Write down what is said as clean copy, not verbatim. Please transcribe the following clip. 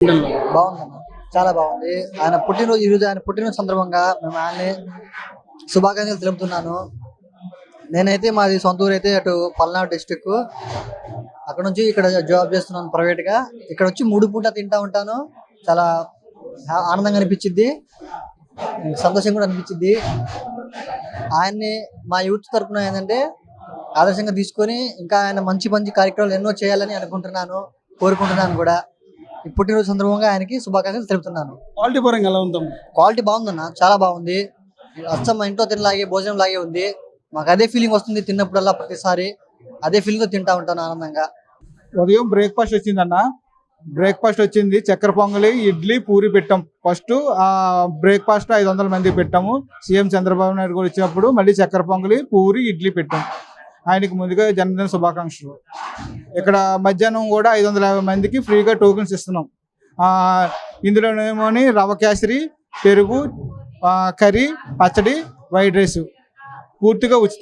బాగుందన్న, చాలా బాగుంది. ఆయన పుట్టినరోజు ఈరోజు, ఆయన పుట్టినరోజు సందర్భంగా మేము ఆయన్ని శుభాకాంక్షలు తెలుపుతున్నాను. నేనైతే మాది సొంత ఊరు అయితే అటు పల్నాడు డిస్టిక్. అక్కడ నుంచి ఇక్కడ జాబ్ చేస్తున్నాను ప్రైవేట్ గా. ఇక్కడ వచ్చి 3 పూట తింటా ఉంటాను. చాలా ఆనందంగా అనిపించింది, సంతోషం కూడా అనిపించింది. ఆయన్ని మా యూత్ తరపున ఏంటంటే ఆదర్శంగా తీసుకొని ఇంకా ఆయన మంచి మంచి కార్యక్రమాలు ఎన్నో చేయాలని అనుకుంటున్నాను, కోరుకుంటున్నాను కూడా. ఈ పుట్టినరోజు సందర్భంగా ఆయనకి శుభాకాంక్షలు తెలుపుతున్నాను. క్వాలిటీ పరంగా ఎలా ఉందమ్మా? క్వాలిటీ బాగుందన్న, చాలా బాగుంది. అచ్చం మా ఇంట్లో తినలాగే, భోజనం లాగే ఉంది. మాకు అదే ఫీలింగ్ వస్తుంది తిన్నప్పుడల్లా, ప్రతిసారి అదే ఫీలింగ్ తో తింటా ఉంటాను ఆనందంగా. ఉదయం బ్రేక్ఫాస్ట్ వచ్చిందన్న. బ్రేక్ఫాస్ట్ వచ్చింది చక్కెర పొంగలి, ఇడ్లీ, పూరి పెట్టాం. ఫస్ట్ ఆ బ్రేక్ఫాస్ట్ 500 మందికి పెట్టాము. సీఎం చంద్రబాబు నాయుడు కూడా వచ్చినప్పుడు మళ్ళీ చక్కెర పొంగలి, పూరి, ఇడ్లీ పెట్టాం. ఆయనకి ముందుగా జన్మదిన శుభాకాంక్షలు. ఇక్కడ మధ్యాహ్నం కూడా 550 మందికి ఫ్రీగా టోకెన్స్ ఇస్తున్నాం. ఇందులోనేమోని రవ కేసరి, పెరుగు, కర్రీ, పచ్చడి, వైట్ రైస్ పూర్తిగా ఉచితం.